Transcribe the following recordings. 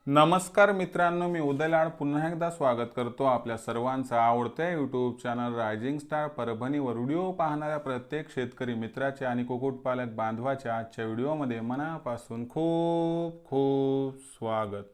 नमस्कार मित्रांनो, मी उदय लाड पुन्हा एकदा स्वागत करतो आपल्या सर्वांचं आवडत्या यूट्यूब चॅनल रायझिंग स्टार परभणीवर व्हिडिओ पाहणाऱ्या प्रत्येक शेतकरी मित्राचे आणि कुक्कुटपालक बांधवाच्या आजच्या व्हिडिओमध्ये मनापासून खूप खूप स्वागत।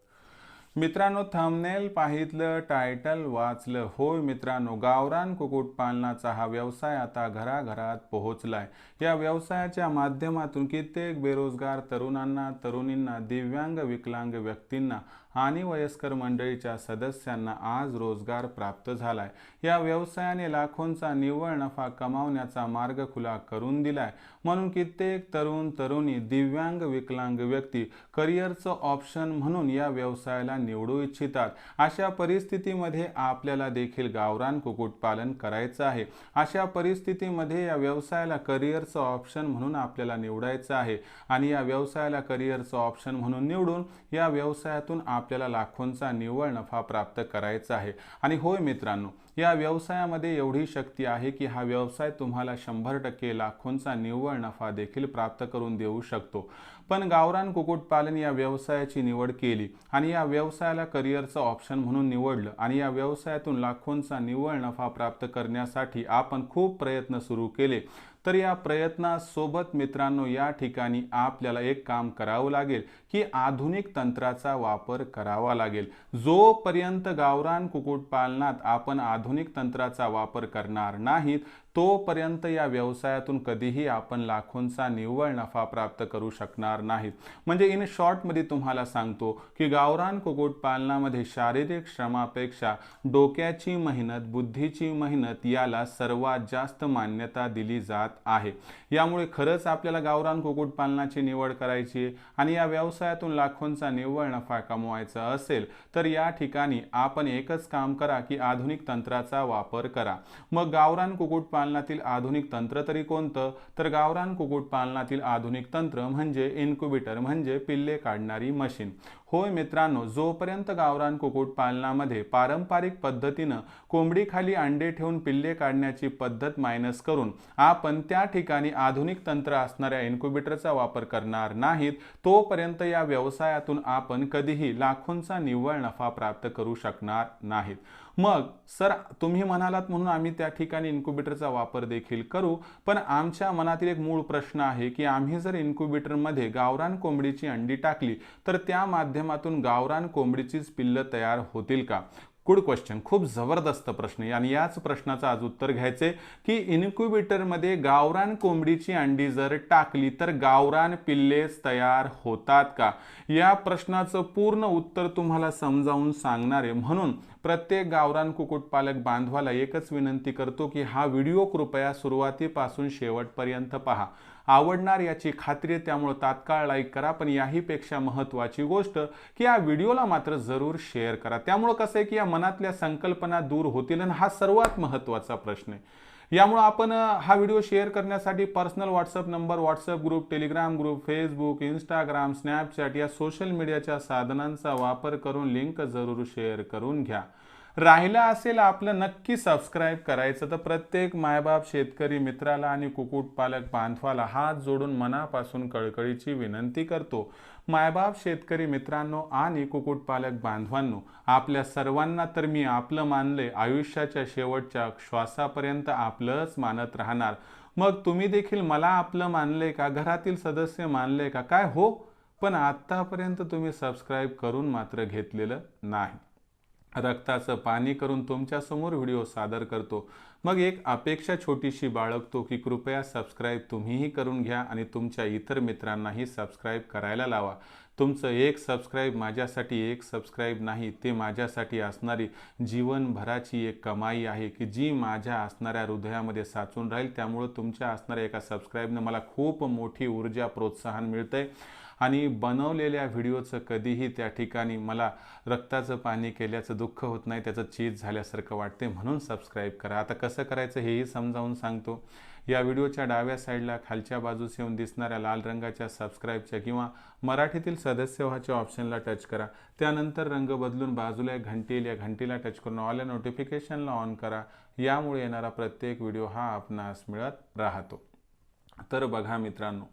मित्रांनो, थंबनेल पाहितलं, टायटल वाचलं। होय मित्रांनो, गावरान कुक्कुटपालनाचा हा व्यवसाय आता घराघरात पोहोचलाय। या व्यवसायाच्या माध्यमातून कित्येक बेरोजगार तरुणांना, तरुणींना, दिव्यांग, विकलांग व्यक्तींना आणि वयस्कर मंडळीच्या सदस्यांना आज रोजगार प्राप्त झालाय। या व्यवसायाने लाखोंचा निव्वळ नफा कमावण्याचा मार्ग खुला करून दिलाय। म्हणून कित्येक तरुण, तरुणी, दिव्यांग, विकलांग व्यक्ती करिअरचं ऑप्शन म्हणून या व्यवसायाला निवडू इच्छितात। अशा परिस्थितीमध्ये आपल्याला देखील गावरान कुक्कुटपालन करायचं आहे। अशा परिस्थितीमध्ये या व्यवसायाला करिअरचं ऑप्शन म्हणून आपल्याला निवडायचं आहे आणि या व्यवसायाला करिअरचं ऑप्शन म्हणून निवडून या व्यवसायातून आपल्याला लाखोंचा निव्वळ नफा प्राप्त करायचा आहे। आणि होय मित्रांनो, या व्यवसायामध्ये एवढी शक्ती आहे की हा व्यवसाय तुम्हाला 100% लाखोंचा निव्वळ नफा देखील प्राप्त करून देऊ शकतो। पण गावरान कुक्कुटपालन या व्यवसायाची निवड केली आणि या व्यवसायाला करिअरचं ऑप्शन म्हणून निवडलं आणि या व्यवसायातून लाखोंचा निव्वळ नफा प्राप्त करण्यासाठी आपण खूप प्रयत्न सुरू केले। तर या प्रयत्नासोबत मित्रांनो, या ठिकाणी आपल्याला एक काम करावं लागेल की आधुनिक तंत्राचा वापर करावा लागेल। जोपर्यंत गावरान कुक्कुटपालनात आपण आधुनिक तंत्राचा वापर करणार नाहीत तोपर्यंत या व्यवसायातून कधीही आपण लाखोंचा निव्वळ नफा प्राप्त करू शकणार नाहीत। म्हणजे इन शॉर्ट मध्ये तुम्हाला सांगतो की गावरान कुक्कुटपालनामध्ये शारीरिक श्रमापेक्षा डोक्याची मेहनत, बुद्धीची मेहनत याला सर्वात जास्त मान्यता दिली जात आहे। यामुळे खरंच आपल्याला गावरान कुक्कुटपालनाची निवड करायची आणि या व्यवसायातून लाखोंचा निव्वळ नफा कमवायचा असेल तर या ठिकाणी आपण एकच काम करा की आधुनिक तंत्राचा वापर करा। मग गावरान कुक्कुटपालनातील आधुनिक तंत्र तरी कोणतं? तर गावरान कुक्कुटपालनातील आधुनिक तंत्र म्हणजे इन्क्युबेटर, म्हणजे पिल्ले काढणारी मशीन। होय मित्रांनो, जोपर्यंत गावरान कुक्कुटपालनामध्ये पारंपरिक पद्धतीनं कोंबडीखाली अंडे ठेवून पिल्ले काढण्याची पद्धत मायनस करून आपण त्या ठिकाणी आधुनिक तंत्र असणाऱ्या इन्क्युबेटरचा वापर करणार नाहीत तोपर्यंत या व्यवसायातून आपण कधीही लाखोंचा निव्वळ नफा प्राप्त करू शकणार नाहीत। मग सर, तुम्ही म्हणालात म्हणून आम्ही त्या ठिकाणी इन्क्युबेटरचा वापर देखील करू, पण आमच्या मनातील एक मूळ प्रश्न आहे की आम्ही जर इन्क्युबेटरमध्ये गावरान कोंबडीची अंडी टाकली तर त्या माध्यमातून गावरान कोंबडीचीच पिल्लं तयार होतील का? गुड क्वेश्चन, खूप जबरदस्त प्रश्न आहे आणि याच प्रश्नाचं आज उत्तर घ्यायचे की इन्क्युबेटरमध्ये गावरान कोंबडीची अंडी जर टाकली तर गावरान पिल्लेच तयार होतात का? या प्रश्नाचं पूर्ण उत्तर तुम्हाला समजावून सांगणार आहे। म्हणून प्रत्येक गावरान कुक्कुटपालक बांधवाला एकच विनंती करतो की हा व्हिडिओ कृपया सुरुवातीपासून शेवटपर्यंत पहा। आवडणार याची खात्री आहे, त्यामुळे तात्काळ लाईक करा। पण याहीपेक्षा महत्त्वाची गोष्ट की या व्हिडिओला मात्र जरूर शेअर करा। त्यामुळे कसं आहे की या मनातल्या संकल्पना दूर होतील आणि हा सर्वात महत्त्वाचा प्रश्न आहे। यामुळे आपण हा व्हिडिओ शेअर करण्यासाठी personal WhatsApp number, WhatsApp group, Telegram group, Facebook, Instagram, Snapchat या सोशल मीडियाच्या साधनांचा वापर करून लिंक जरूर शेअर करून घ्या। राहिला असेल आपलं नक्की सबस्क्राईब करायचं, तर प्रत्येक मायबाप शेतकरी मित्राला आणि कुक्कुटपालक बांधवाला हात जोडून मनापासून कळकळीची विनंती करतो। मायबाप शेतकरी मित्रांनो आणि कुक्कुटपालक बांधवांनो, आपल्या सर्वांना तर मी आपलं मानले, आयुष्याच्या शेवटच्या श्वासापर्यंत आपलंच मानत राहणार। मग तुम्ही देखील मला आपलं मानले का? घरातील सदस्य मानले का? काय हो, पण आतापर्यंत तुम्ही सबस्क्राईब करून मात्र घेतलेलं नाही। रक्ताचं पाणी करून तुमच्यासमोर व्हिडिओ सादर करतो, मग एक अपेक्षा छोटीशी बाळगतो की कृपया सबस्क्राईब तुम्हीही करून घ्या आणि तुमच्या इतर मित्रांनाही सबस्क्राईब करायला लावा। तुमचं एक सबस्क्राईब माझ्यासाठी एक सबस्क्राईब नाही, ते माझ्यासाठी असणारी जीवनभराची एक कमाई आहे की जी माझ्या असणाऱ्या हृदयामध्ये साचून राहील। त्यामुळे तुमच्या असणाऱ्या एका सबस्क्राईबने मला खूप मोठी ऊर्जा, प्रोत्साहन मिळतंय आणि बनवलेल्या व्हिडिओचं कधीही त्या ठिकाणी मला रक्ताचं पाणी केल्याचं दुःख होत नाही, त्याचं चीज झाल्यासारखं वाटते। म्हणून सबस्क्राईब करा। आता कसं करायचं हेही समजावून सांगतो। या व्हिडिओच्या डाव्या साईडला खालच्या बाजूस येऊन दिसणाऱ्या लाल रंगाच्या सबस्क्राईबच्या किंवा मराठीतील सदस्य व्हाच्या ऑप्शनला टच करा। त्यानंतर रंग बदलून बाजूला एक घंटी येईल, या घंटीला टच करून ऑल नोटिफिकेशनला ऑन करा। यामुळे येणारा प्रत्येक व्हिडिओ हा आपणास मिळत राहतो। तर बघा मित्रांनो,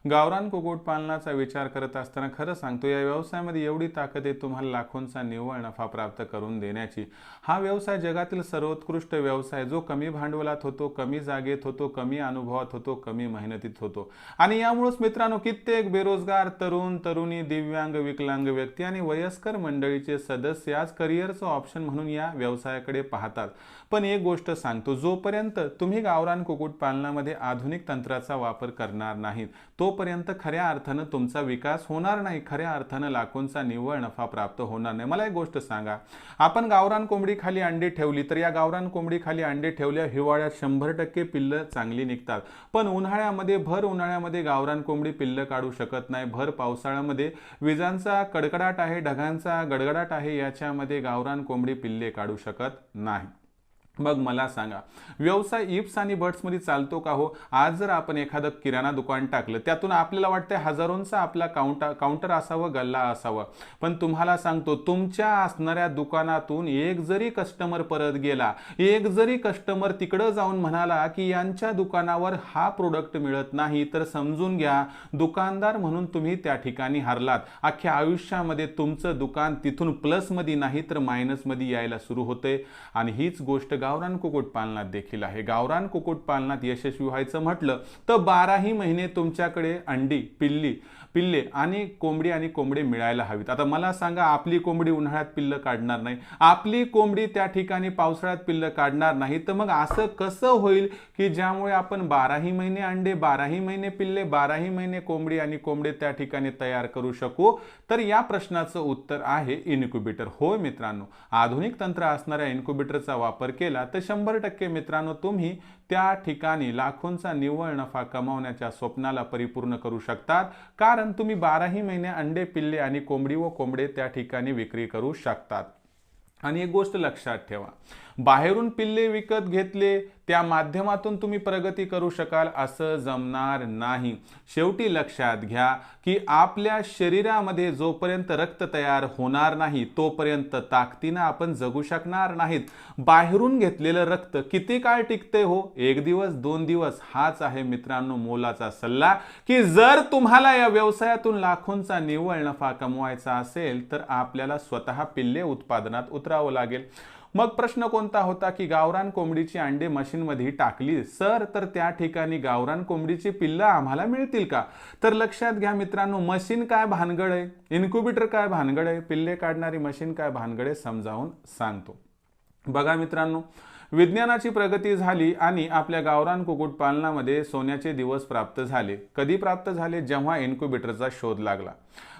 गावरान कुक्कुटपालनाचा विचार करत असताना खरं सांगतो, या व्यवसायामध्ये एवढी ताकद आहे तुम्हाला लाखोंचा निव्वळ नफा प्राप्त करून देण्याची। हा व्यवसाय जगातील सर्वोत्कृष्ट व्यवसाय जो कमी भांडवलात होतो, कमी जागेत होतो, कमी अनुभवात होतो, कमी मेहनतीत होतो। आणि यामुळेच मित्रांनो कित्येक बेरोजगार तरुण तरुणी, दिव्यांग, विकलांग व्यक्ती आणि वयस्कर मंडळीचे सदस्य आज करिअरचं ऑप्शन म्हणून या व्यवसायाकडे पाहतात। पण एक गोष्ट सांगतो, जोपर्यंत तुम्ही गावरान कुक्कुटपालनामध्ये आधुनिक तंत्राचा वापर करणार नाहीत तोपर्यंत खऱ्या अर्थानं तुमचा विकास होणार नाही, खऱ्या अर्थानं लाखोंचा निव्वळ नफा प्राप्त होणार नाही। मला एक गोष्ट सांगा, आपण गावरान कोंबडी खाली अंडी ठेवली तर या गावरान कोंबडी खाली अंडी ठेवल्या हिवाळ्यात 100% पिल्लं चांगली निघतात, पण उन्हाळ्यामध्ये भर उन्हाळ्यामध्ये गावरान कोंबडी पिल्लं काढू शकत नाही। भर पावसाळ्यामध्ये विजांचा कडकडाट आहे, ढगांचा गडगडाट आहे, याच्यामध्ये गावरान कोंबडी पिल्ले काढू शकत नाही। मग मला सांगा, व्यवसाय इप्स आणि बट्स मध्ये चालतो का हो? आज जर आपण एखादं किराणा दुकान टाकलं, त्यातून आपल्याला वाटतं हजारोंचा आपला काउंटर असावं, गल्ला असावं, पण तुम्हाला सांगतो तुमच्या असणाऱ्या दुकानातून एक जरी कस्टमर परत गेला, एक जरी कस्टमर तिकडं जाऊन म्हणाला की यांच्या दुकानावर हा प्रोडक्ट मिळत नाही, तर समजून घ्या दुकानदार म्हणून तुम्ही त्या ठिकाणी हरलात। अख्ख्या आयुष्यामध्ये तुमचं दुकान तिथून प्लस मध्ये नाही तर मायनस मध्ये यायला सुरू होते। आणि हीच गोष्ट गावरान कुक्कुटपालनात देखील आहे। गावरान कुक्कुटपालनात यशस्वी व्हायचं म्हटलं तर 12ही महिने तुमच्याकडे अंडी, पिल्ले आणि कोंबडी मिळायला हवीत। आता मला सांगा, आपली कोंबडी उन्हाळ्यात पिल्लं काढणार नाही, आपली कोंबडी त्या ठिकाणी पावसाळ्यात पिल्लं काढणार नाही, तर मग असं कसं होईल की ज्यामुळे आपण 12ही महिने अंडे, 12ही महिने पिल्ले, 12ही महिने कोंबडी त्या ठिकाणी तयार करू शकू? तर या प्रश्नाचं उत्तर आहे इन्क्युबेटर। होय मित्रांनो, आधुनिक तंत्र असणाऱ्या इन्क्युबेटरचा वापर केला तर 100% मित्रांनो तुम्ही त्या ठिकाणी लाखोंचा निव्वळ नफा कमावण्याच्या स्वप्नाला परिपूर्ण करू शकतात, कारण तुम्ही 12ही महिने अंडे, पिल्ले आणि कोंबडे त्या ठिकाणी विक्री करू शकतात। आणि एक गोष्ट लक्षात ठेवा, बाहेरून पिल्ले विकत घेतले त्या माध्यमातून तुम्ही प्रगती करू शकाल असं जमणार नाही। शेवटी लक्षात घ्या की आपल्या शरीरामध्ये जोपर्यंत रक्त तयार होणार नाही तोपर्यंत ताकदीने आपण जगू शकणार नाहीत। बाहेरून घेतलेलं रक्त किती काळ टिकते हो? 1 दिवस, 2 दिवस। हाच आहे मित्रांनो मोलाचा सल्ला की जर तुम्हाला या व्यवसायातून लाखोंचा निव्वळ नफा कमवायचा असेल तर आपल्याला स्वतः पिल्ले उत्पादनात उतरावं लागेल। मग प्रश्न कोणता होता की गावरान कोंबडीची अंडे मशीनमध्ये टाकली सर तर त्या ठिकाणी गावरान कोंबडीची पिल्लं आम्हाला मिळतील का? तर लक्षात घ्या मित्रांनो, मशीन काय भानगड आहे, इन्क्युबेटर काय भानगड आहे, पिल्ले काढणारी मशीन काय भानगड आहे, समजावून सांगतो। बघा मित्रांनो, विज्ञानाची प्रगती झाली आणि आपल्या गावरान कुक्कुटपालनामध्ये सोन्याचे दिवस प्राप्त झाले। कधी प्राप्त झाले? जेव्हा इन्क्युबेटरचा शोध लागला।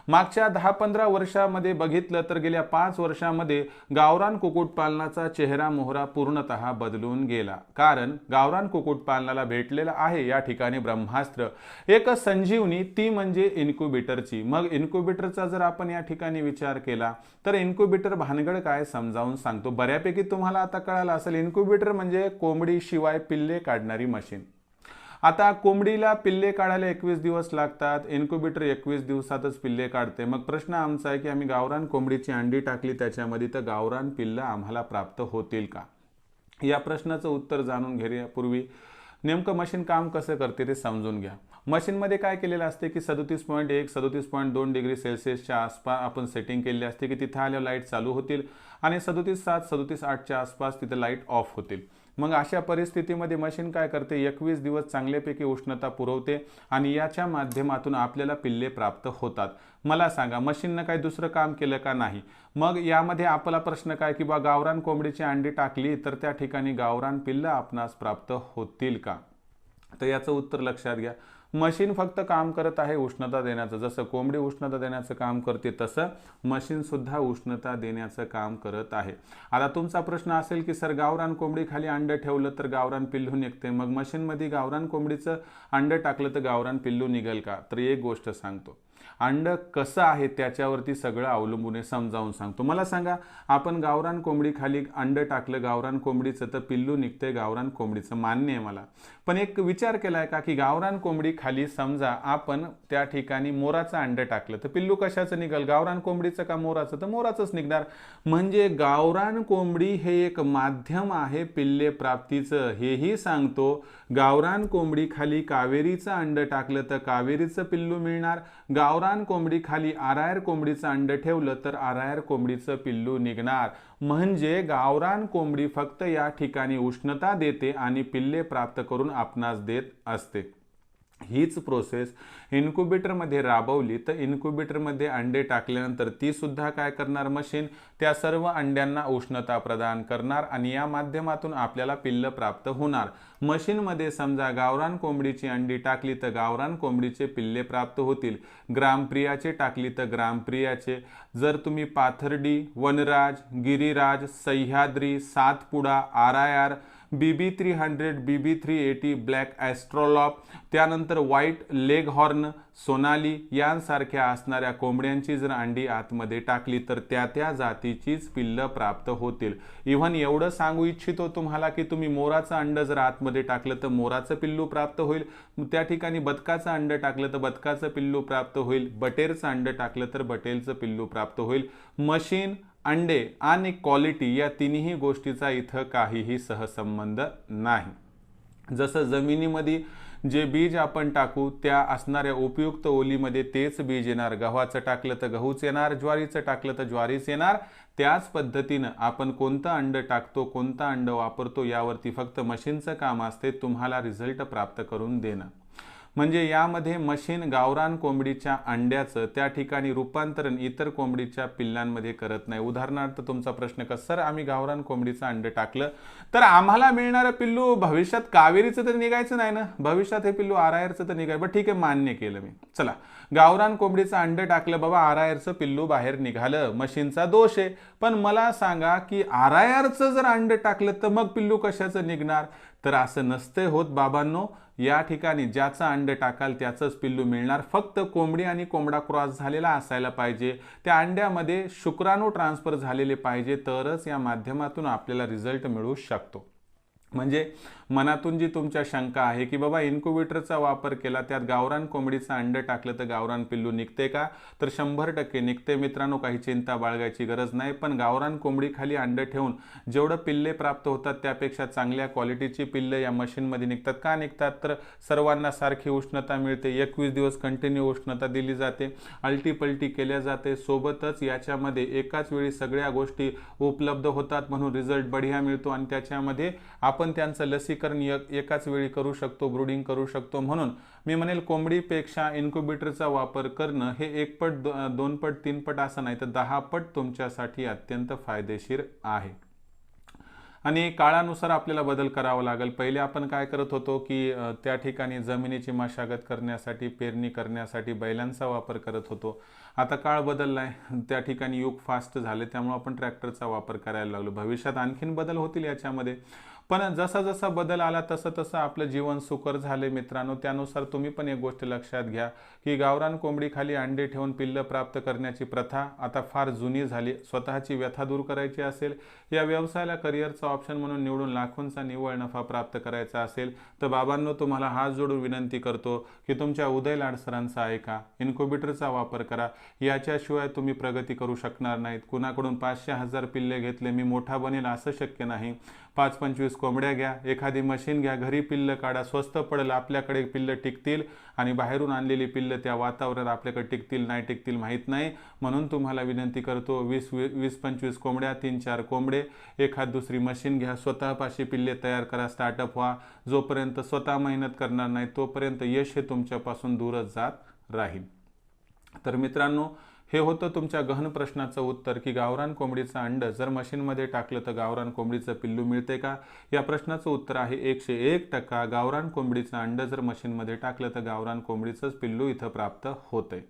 मागच्या 10-15 वर्षांमध्ये बघितलं तर गेल्या 5 वर्षांमध्ये गावरान कुक्कुटपालनाचा चेहरा मोहरा पूर्णतः बदलून गेला, कारण गावरान कुक्कुटपालनाला भेटलेला आहे या ठिकाणी ब्रह्मास्त्र, एक संजीवनी, ती म्हणजे इन्क्युबेटरची। मग इन्क्युबेटरचा जर आपण या ठिकाणी विचार केला तर इन्क्युबेटर भानगड काय समजावून सांगतो। बऱ्यापैकी तुम्हाला आता कळालं असेल, इन्क्युबेटर म्हणजे कोंबडी शिवाय पिल्ले काढणारी मशीन। आता कोंबडीला पिल्ले काढायला 21 दिवस लागतात, इन्क्युबेटर 21 दिवसातच पिल्ले काढते। मग प्रश्न आमचा आहे की आम्ही गावरान कोंबडीची अंडी टाकली त्याच्यामध्ये, तर गावरान पिल्लं आम्हाला प्राप्त होतील का? या प्रश्नाचं उत्तर जाणून घेण्यापूर्वी नेमकं मशीन काम कसं करते ते समजून घ्या। मशीनमध्ये काय केलेलं असते की 37.1 37.2 डिग्री सेल्सिअसच्या आसपास आपण सेटिंग केलेली असते की तिथे आल्यावर लाईट चालू होतील आणि 37.7 37.8च्या आसपास तिथे लाईट ऑफ होतील। मग अशा परिस्थितीमध्ये मशीन काय करते, 21 दिवस चांगल्यापैकी उष्णता पुरवते आणि याच्या माध्यमातून आपल्याला पिल्ले प्राप्त होतात। मला सांगा, मशीननं काही दुसरं काम केलं का? नाही। मग यामध्ये आपला प्रश्न काय की बा गावरान कोंबडीची अंडी टाकली तर त्या ठिकाणी गावरान पिल्लं आपणास प्राप्त होतील का? तर याचं उत्तर लक्षात घ्या, मशीन फक्त काम करत आहे उष्णता देण्याचं। जसं कोंबडी उष्णता देण्याचं काम करते तसं मशीन सुद्धा उष्णता देण्याचं काम करत आहे। आता तुमचा प्रश्न असेल की सर गावरान कोंबडी खाली अंडं ठेवलं तर गावरान पिल्लू निघते, मग मशीनमध्ये गावरान कोंबडीचं अंडं टाकलं तर गावरान पिल्लू निघेल का? तर एक गोष्ट सांगतो, अंड कसं आहे त्याच्यावरती सगळं अवलंबून आहे, समजावून सांगतो. मला सांगा, आपण गावरान कोंबडी खाली अंड टाकलं गावरान कोंबडीचं तर पिल्लू निघते गावरान कोंबडीचं, मान्य आहे मला. पण एक विचार केलाय का की गावरान कोंबडी खाली समजा आपण त्या ठिकाणी मोराचं अंड टाकलं तर पिल्लू कशाचं निघेल, गावरान कोंबडीचं का मोराचं? तर मोराचंच निघणार. म्हणजे गावरान कोंबडी हे एक माध्यम आहे पिल्ले प्राप्तीचं, हेही सांगतो. गावरान कोंबडी खाली कावेरीचं अंड टाकलं तर कावेरीचं पिल्लू मिळणार. गावरान कोंबडी खाली आरायर कोंबडीचं अंड ठेवलं तर आरायर कोंबडीचं पिल्लू निघणार. म्हणजे गावरान कोंबडी फक्त या ठिकाणी उष्णता देते आणि पिल्ले प्राप्त करून आपणास देत असते. हीच प्रोसेस इन्क्युबेटरमध्ये राबवली तर इन्क्युबेटरमध्ये अंडे टाकल्यानंतर ती सुद्धा काय करणार मशीन, त्या सर्व अंड्यांना उष्णता प्रदान करणार आणि या माध्यमातून आपल्याला पिल्ल प्राप्त होणार. मशीनमध्ये समजा गावरान कोंबडीची अंडी टाकली तर गावरान कोंबडीचे पिल्ले प्राप्त होतील. ग्रामप्रियाचे टाकली तर ग्रामप्रियाचे. जर तुम्ही Pathardi, Vanraj, Giriraj, Sahyadri, Satpuda, RIR, BB300, BB380, black Australorp, त्यानंतर व्हाईट लेगहॉर्न, सोनाली यांसारख्या असणाऱ्या कोंबड्यांची जर अंडी आतमध्ये टाकली तर त्या जातीचीच पिल्लं प्राप्त होतील. इव्हन एवढं सांगू इच्छितो तुम्हाला की तुम्ही मोराचं अंड जर आतमध्ये टाकलं तर मोराचं पिल्लू प्राप्त होईल. त्या ठिकाणी बदकाचं अंड टाकलं तर बदकाचं पिल्लू प्राप्त होईल. बटेरचं अंड टाकलं तर बटेलचं पिल्लू प्राप्त होईल. मशीन, अंडे आणि क्वालिटी या तिन्ही गोष्टीचा इथं काहीही सहसंबंध नाही. जसं जमिनीमध्ये जे बीज आपण टाकू त्या असणाऱ्या उपयुक्त ओलीमध्ये तेच बीज येणार. गव्हाचं टाकलं तर गहूच येणार, ज्वारीचं टाकलं तर ज्वारीच येणार. त्याच पद्धतीनं आपण कोणतं अंड टाकतो, कोणतं अंड वापरतो यावरती फक्त मशीनचं काम असते तुम्हाला रिझल्ट प्राप्त करून देणं. म्हणजे यामध्ये मशीन गावरान कोंबडीच्या अंड्याचं त्या ठिकाणी रूपांतरण इतर कोंबडीच्या पिल्लांमध्ये करत नाही. उदाहरणार्थ तुमचा प्रश्न का सर आम्ही गावरान कोंबडीचं अंड टाकलं तर आम्हाला मिळणारं पिल्लू भविष्यात कावेरीचं तर निघायचं नाही ना, भविष्यात हे पिल्लू आरायरचं तर निघाय. बरं ठीक आहे, मान्य केलं मी. चला, गावरान कोंबडीचं अंड टाकलं बाबा, आरायरचं पिल्लू बाहेर निघालं, मशीनचा दोष आहे. पण मला सांगा की आरायरचं जर अंड टाकलं तर मग पिल्लू कशाचं निघणार? तर असं नसते होत बाबांनो. या ठिकाणी ज्याचं अंड टाकाल त्याचंच पिल्लू मिळणार. फक्त कोंबडी आणि कोंबडा क्रॉस झालेला असायला पाहिजे, त्या अंड्यामध्ये शुक्राणू ट्रान्सफर झालेले पाहिजे, तरच या माध्यमातून आपल्याला रिझल्ट मिळू शकतो. म्हणजे मनातून जी तुमच्या शंका आहे की बाबा इन्क्युबेटरचा वापर केला त्यात गावरान कोंबडीचं अंड टाकलं तर गावरान पिल्लू निघते का, तर 100% निघते मित्रांनो, काही चिंता बाळगायची गरज नाही. पण गावरान कोंबडी खाली अंड ठेवून जेवढं पिल्ले प्राप्त होतात त्यापेक्षा चांगल्या क्वालिटीची पिल्लं या मशीनमध्ये निघतात. का निघतात? तर सर्वांना सारखी उष्णता मिळते, 21 दिवस कंटिन्यू उष्णता दिली जाते, अल्टीपल्टी केल्या जाते, सोबतच याच्यामध्ये एकाच वेळी सगळ्या गोष्टी उपलब्ध होतात म्हणून रिझल्ट बढिया मिळतो. आणि त्याच्यामध्ये आपण त्यांचं लसीकरण एकाच वेळी करू शकतो, ब्रूडिंग करू शकतो. म्हणून मी म्हणेल कोंबडीपेक्षा इन्क्युबेटरचा वापर करणं हे 1 पट 2 पट 3 पट असं नाही तर 10 पट तुमच्यासाठी अत्यंत फायदेशीर आहे. आणि काळानुसार आपल्याला बदल करावा लागेल. पहिले आपण काय करत होतो की त्या ठिकाणी जमिनीची मशागत करण्यासाठी, पेरणी करण्यासाठी बैलांचा वापर करत होतो. आता काळ बदललाय, त्या ठिकाणी युग फास्ट झाले, त्यामुळे आपण ट्रॅक्टरचा वापर करायला लागलो. भविष्यात आणखीन बदल होतील याच्यामध्ये. पण जसा जसा बदल आला तसं तसं आपलं जीवन सुकर झाले मित्रांनो. त्यानुसार तुम्ही पण एक गोष्ट लक्षात घ्या की गावरान कोंबडी खाली अंडे ठेवून पिल्लं प्राप्त करण्याची प्रथा आता फार जुनी झाली. स्वतःची व्यथा दूर करायची असेल, या व्यवसायाला करिअरचा ऑप्शन म्हणून निवडून लाखोंचा निव्वळ नफा प्राप्त करायचा असेल तर बाबांनो तुम्हाला हात जोडून विनंती करतो की तुमच्या उदय लाड सरांचा ऐका, इन्क्युबेटरचा वापर करा. याच्याशिवाय तुम्ही प्रगती करू शकणार नाहीत. कुणाकडून 500-1000 पिल्ले घेतले मी मोठा बनेल असं शक्य नाही. 5-25 कोंबड्या घ्या, एखादी मशीन घ्या, घरी पिल्लं काढा, स्वस्त पडेल, आपल्याकडे पिल्लं टिकतील. आणि बाहेरून आणलेली पिल्लं त्या वातावरणात आपल्याकडे टिकतील नाही टिकतील माहीत नाही. म्हणून तुम्हाला विनंती करतो 20-25 कोंबड्या, 3-4 कोंबडे, एखाद दुसरी मशीन घ्या, स्वतःपाशी पिल्ले तयार करा, स्टार्टअप व्हा. जोपर्यंत स्वतः मेहनत करणार नाही तोपर्यंत यश हे तुमच्यापासून दूरच जात राहील. तर मित्रांनो, हे होतं तुमच्या गहन प्रश्नाचं उत्तर की गावरान कोंबडीचं अंड जर मशीनमध्ये टाकलं तर गावरान कोंबडीचं पिल्लू मिळते का. या प्रश्नाचं उत्तर आहे 101%. गावरान कोंबडीचं अंड जर मशीनमध्ये टाकलं तर गावरान कोंबडीचंच पिल्लू इथं प्राप्त होतंय.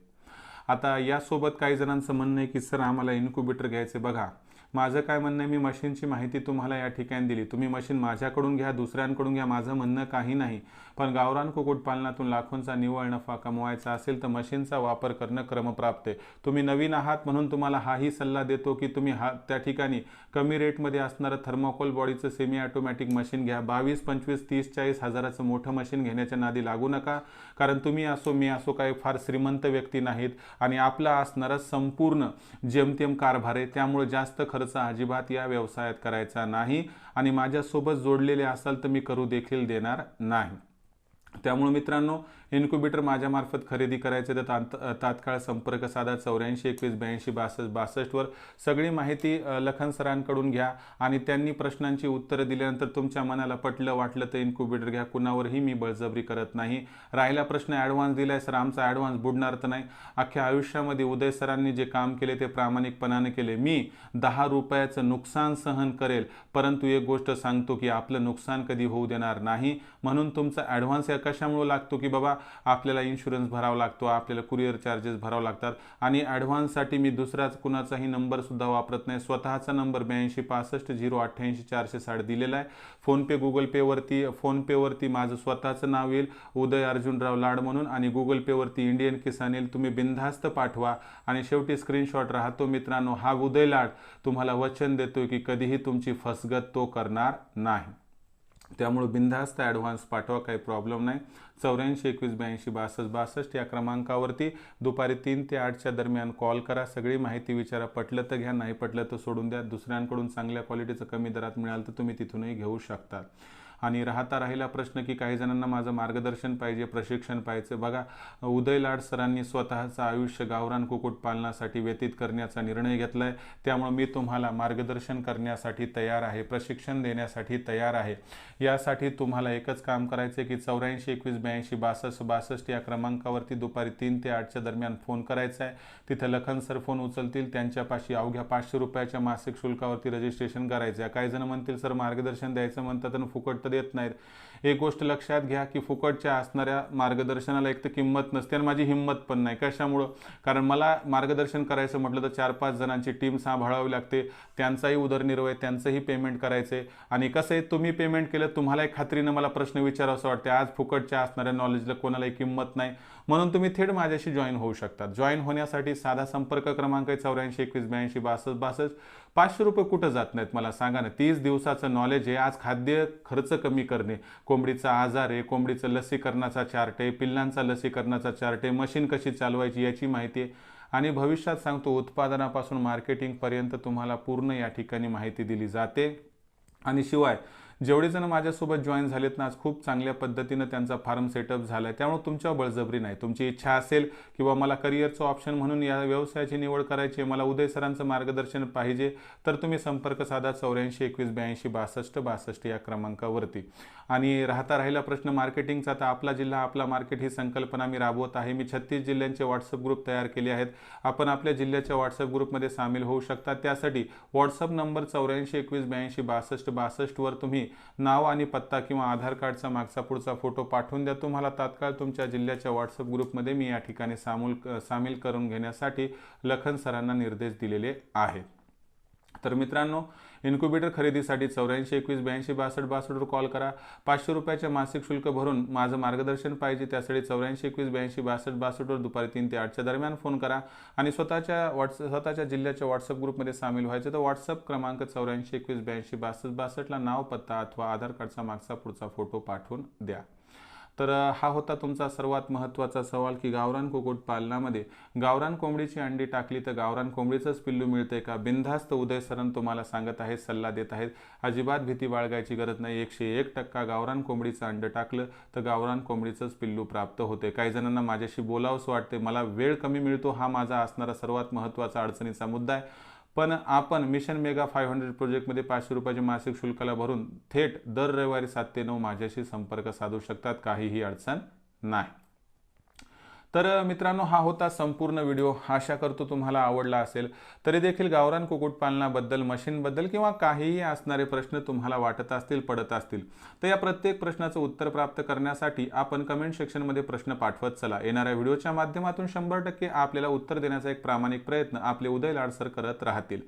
आता यासोबत काही जणांचं म्हणणं आहे की सर आम्हाला इन्क्युबेटर घ्यायचे. बघा, माझं काय म्हणणं आहे, मी मशीनची माहिती तुम्हाला या ठिकाणी दिली. तुम्ही मशीन माझ्याकडून घ्या, दुसऱ्यांकडून घ्या, माझं म्हणणं काही नाही. पण गावरान कुक्कुटपालनातून लाखोंचा निव्वळ नफा कमवायचा असेल तर मशीनचा वापर करणं क्रमप्राप्त आहे. तुम्ही नवीन आहात म्हणून तुम्हाला हाही सल्ला देतो की तुम्ही त्या ठिकाणी कमी रेटमध्ये असणारं थर्माकोल बॉडीचं सेमी ऑटोमॅटिक मशीन घ्या. 22, 25, 30, 40 हजाराचं मोठं मशीन घेण्याच्या नादी लागू नका. कारण तुम्ही असो मी असो काही फार श्रीमंत व्यक्ती नाहीत आणि आपला असणारा संपूर्ण जेमतेम कारभार आहे. त्यामुळे जास्त खर्च अजिबात या व्यवसायात करायचा नाही आणि माझ्यासोबत जोडलेले असाल तर मी करू देखील देणार नाही. त्यामुळे मित्रांनो, इन्क्युबेटर माझ्यामार्फत खरेदी करायचे तर तात्काळ संपर्क साधा 84 21 82 62 62 वर. सगळी माहिती लखन सरांकडून घ्या आणि त्यांनी प्रश्नांची उत्तरं दिल्यानंतर तुमच्या मनाला पटलं वाटलं तर इन्क्युबेटर घ्या. कुणावरही मी बळजबरी करत नाही. राहिला प्रश्न ॲडव्हान्स दिलाय सर, आमचा ॲडव्हान्स बुडणार तर नाही. अख्ख्या आयुष्यामध्ये उदय सरांनी जे काम केले ते प्रामाणिकपणाने केले. मी 10 रुपयाचं नुकसान सहन करेल, परंतु एक गोष्ट सांगतो की आपलं नुकसान कधी होऊ देणार नाही. म्हणून तुमचा ॲडव्हान्स कशामुळे लागतो की बाबा आपल्याला इन्शुरन्स भरावा लागतो, आपल्याला कुरिअर चार्जेस भरावे लागतात आणि ॲडव्हान्ससाठी मी दुसऱ्याच कुणाचाही नंबरसुद्धा वापरत नाही. स्वतःचा नंबर 82 65 088 460 दिलेला आहे. फोनपे गुगल पेवरती माझं स्वतःचं नाव येईल, उदय अर्जुनराव लाड म्हणून, आणि गुगल पेवरती इंडियन किसान येईल. तुम्ही बिनधास्त पाठवा आणि शेवटी स्क्रीनशॉट राहतो. मित्रांनो, हा उदय लाड तुम्हाला वचन देतोय की कधीही तुमची फसगत तो करणार नाही. त्यामुळे बिनधास्त ॲडव्हान्स पाठवा, काही प्रॉब्लेम नाही. 84 21 82 62 62 या क्रमांकावरती दुपारी 3 ते 8च्या दरम्यान कॉल करा. सगळी माहिती विचारा. पटलं तर घ्या, नाही पटलं तर सोडून द्या. दुसऱ्यांकडून चांगल्या क्वालिटीचं कमी दरात मिळालं तर तुम्ही तिथूनही घेऊ शकता. आणि राहिला प्रश्न की काही जणांना माझं मार्गदर्शन पाहिजे, प्रशिक्षण पाहिजे. बघा, उदय लाड सरांनी स्वतःचं आयुष्य गावरान कुक्कुटपालनासाठी व्यतीत करण्याचा निर्णय घेतला आहे. त्यामुळे मी तुम्हाला मार्गदर्शन करण्यासाठी तयार आहे, प्रशिक्षण देण्यासाठी तयार आहे. यासाठी तुम्हाला एकच काम करायचं आहे की 84 21 82 62 62 या क्रमांकावरती दुपारी 3 ते 8च्या दरम्यान फोन करायचा आहे. तिथं लखन सर फोन उचलतील. त्यांच्यापाशी अवघ्या 500 रुपयाच्या मासिक शुल्कावरती रजिस्ट्रेशन करायचं आहे. काही जण म्हणतील सर मार्गदर्शन द्यायचं म्हणतात आणि फुकट देत नाहीत. एक गोष्ट लक्षात घ्या की फुकटच्या असणाऱ्या मार्गदर्शनाला एक तर किंमत नसते आणि माझी हिंमत पण नाही. कशामुळं? कारण मला मार्गदर्शन करायचं म्हटलं तर 4-5 जणांची टीम सांभाळावी लागते. त्यांचाही उदरनिर्वाह, त्यांचंही पेमेंट करायचं आहे. आणि कसं आहे, तुम्ही पेमेंट केलं, तुम्हालाही खात्रीनं मला प्रश्न विचारावं वाटते. आज फुकटच्या असणाऱ्या नॉलेजला कोणालाही किंमत नाही. म्हणून तुम्ही थेट माझ्याशी जॉईन होऊ शकता. जॉईन होण्यासाठी साधा संपर्क क्रमांक आहे 84 21 82 62 62. 500 रुपये कुठं जात नाहीत मला सांगा ना. 30 दिवसाचं नॉलेज आहे. आज खाद्य खर्च कमी करणे, कोंबडीचा आजार आहे, कोंबडीचं लसीकरणाचा चार्ट आहे, पिल्लांचा लसीकरणाचा चार्ट आहे, मशीन कशी चालवायची याची माहिती आहे. आणि भविष्यात सांगतो, उत्पादनापासून मार्केटिंगपर्यंत तुम्हाला पूर्ण या ठिकाणी माहिती दिली जाते. आणि शिवाय जेवढे जण माझ्यासोबत जॉईन झालेत ना, आज खूप चांगल्या पद्धतीनं त्यांचा फार्म सेटअप झाला आहे. त्यामुळे तुमच्या बळजबरी नाही. तुमची इच्छा असेल किंवा मला करिअरचं ऑप्शन म्हणून या व्यवसायाची निवड करायची आहे, मला उदय सरांचं मार्गदर्शन पाहिजे, तर तुम्ही संपर्क साधा 84 21 82 62 62 या क्रमांकावरती. आणि राहिला प्रश्न मार्केटिंगचा, तर आपला जिल्हा आपला मार्केट ही संकल्पना मी राबवत आहे. मी 36 जिल्ह्यांचे व्हॉट्सअप ग्रुप तयार केले आहेत. आपण आपल्या जिल्ह्याच्या व्हॉट्सअप ग्रुपमध्ये सामील होऊ शकता. त्यासाठी व्हॉट्सअप नंबर 84 21 82 62 62 वर तुम्ही नाव आणि पत्ता किंवा आधार कार्डचा मागचा पुढचा फोटो पाठवून द्या. तुम्हाला तात्काळ तुमच्या जिल्ह्याच्या व्हॉट्सअप ग्रुपमध्ये मी या ठिकाणी सामील करून घेण्यासाठी लखन सरांना निर्देश दिलेले आहेत. तर मित्रांनो, इन्क्युबेटर खरेदीसाठी 84 21 82 62 62 वर कॉल करा. 500 रुपयाचे मासिक शुल्क भरून माझं मार्गदर्शन पाहिजे. त्यासाठी 84 21 82 62 62 वर दुपारी 3 ते 8च्या दरम्यान फोन करा. आणि स्वतःच्या जिल्ह्याच्या व्हॉट्सअप ग्रुपमध्ये सामील व्हायचं तर व्हॉट्सअप क्रमांक 84 21 82 62 62 ला नाव, पत्ता अथवा आधार कार्डचा मागचा पुढचा फोटो पाठवून द्या. तर हा होता तुमचा सर्वात महत्त्वाचा सवाल की गावरान कुक्कुटपालनामध्ये गावरान कोंबडीची अंडी टाकली तर गावरान कोंबडीचंच पिल्लू मिळते का? बिनधास्त उदय सरांनी तुम्हाला सांगत आहेत, सल्ला देत आहेत. अजिबात भीती बाळगायची गरज नाही. 101% गावरान कोंबडीचं अंड टाकलं तर गावरान कोंबडीचंच पिल्लू प्राप्त होते. काही जणांना माझ्याशी बोलावंसं वाटते, मला वेळ कमी मिळतो, हा माझा असणारा सर्वात महत्त्वाचा अडचणीचा मुद्दा आहे. पण आपण मिशन मेगा 500 प्रोजेक्टमध्ये 500 रुपयाचे मासिक शुल्काला भरून थेट दर रविवारी 7 ते 9 माझ्याशी संपर्क साधू शकतात. काहीही अडचण नाही. तर मित्रांनो, हा होता संपूर्ण व्हिडिओ. आशा करतो तुम्हाला आवडला असेल. तरी देखील गावरान कुक्कुटपालनाबद्दल, मशीनबद्दल किंवा काहीही असणारे प्रश्न तुम्हाला वाटत असतील, पडत असतील, तर या प्रत्येक प्रश्नाचं उत्तर प्राप्त करण्यासाठी आपण कमेंट सेक्शनमध्ये प्रश्न पाठवत चला. येणाऱ्या व्हिडिओच्या माध्यमातून 100% आपल्याला उत्तर देण्याचा एक प्रामाणिक प्रयत्न आपले उदय लाड सर करत राहतील.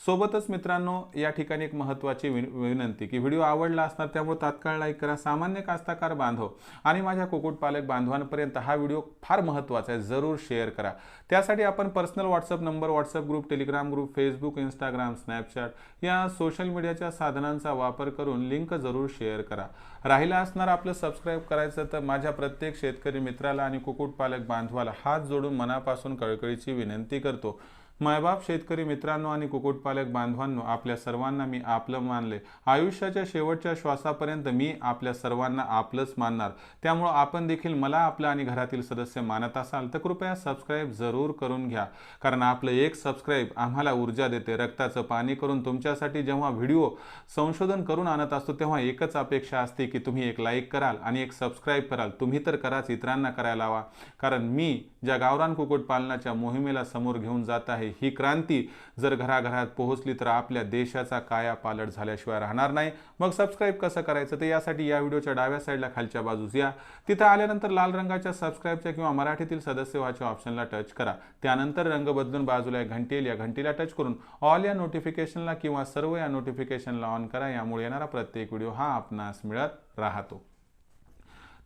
सोबतच मित्रांनो, या ठिकाणी एक महत्त्वाची विनंती की व्हिडिओ आवडला असणार, त्यामुळे तात्काळ लाईक करा. सामान्य कास्तकार बांधव आणि माझ्या कुक्कुटपालक बांधवांपर्यंत हा व्हिडिओ फार महत्त्वाचा आहे, जरूर शेअर करा. त्यासाठी आपण personal WhatsApp number, WhatsApp group, Telegram group, Facebook, Instagram, Snapchat या सोशल मीडियाच्या साधनांचा वापर करून लिंक जरूर शेअर करा. राहिला असणार आपलं सबस्क्राईब करायचं, तर माझ्या प्रत्येक शेतकरी मित्राला आणि कुक्कुटपालक बांधवाला हात जोडून मनापासून कळकळीची विनंती करतो. मायबाप शेतकरी मित्रांनो आणि कुक्कुटपालक बांधवांनो, आपल्या सर्वांना मी आपलं मानले. आयुष्याच्या शेवटच्या श्वासापर्यंत मी आपल्या सर्वांना आपलंच मानणार. त्यामुळं आपण देखील मला आपलं आणि घरातील सदस्य मानत असाल तर कृपया सबस्क्राईब जरूर करून घ्या. कारण आपलं एक सबस्क्राईब आम्हाला ऊर्जा देते. रक्ताचं पाणी करून तुमच्यासाठी जेव्हा व्हिडिओ संशोधन करून आणत असतो, तेव्हा एकच अपेक्षा असते की तुम्ही एक लाईक कराल आणि एक सबस्क्राईब कराल. तुम्ही तर कराच, इतरांना करायला हवा. कारण मी ज्या गावरान कुक्कुटपालनाच्या मोहिमेला समोर घेऊन जात आहे, ही क्रांती जर घराघरात पोहोचली तर आपल्या देशाचा कायापालट झाल्याशिवाय राहणार नाही. मग सबस्क्राईब कसं करायचं, तर यासाठी या व्हिडिओच्या डाव्या साईडला खालच्या बाजूस या. तिथं आल्यानंतर लाल रंगाच्या सबस्क्राईबच्या किंवा मराठीतील सदस्य व्हायच्या ऑप्शनला टच करा. त्यानंतर रंग बदलून बाजूला एक घंटी येईल, या घंटीला टच करून ऑल या नोटिफिकेशनला किंवा सर्व या नोटिफिकेशनला ऑन करा. यामुळे येणारा प्रत्येक व्हिडिओ हा आपणास मिळत राहतो.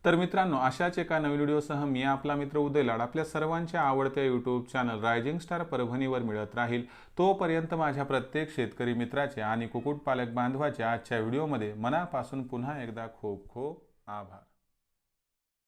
तर मित्रांनो, अशाच एका नवीन व्हिडिओसह मी आपला मित्र उदय लाड आपल्या सर्वांच्या आवडत्या यूट्यूब चॅनल रायझिंग स्टार परभणीवर मिळत राहील. तोपर्यंत माझ्या प्रत्येक शेतकरी मित्राचे आणि कुक्कुटपालक बांधवाचे आजच्या व्हिडिओमध्ये मनापासून पुन्हा एकदा खूप खूप आभार.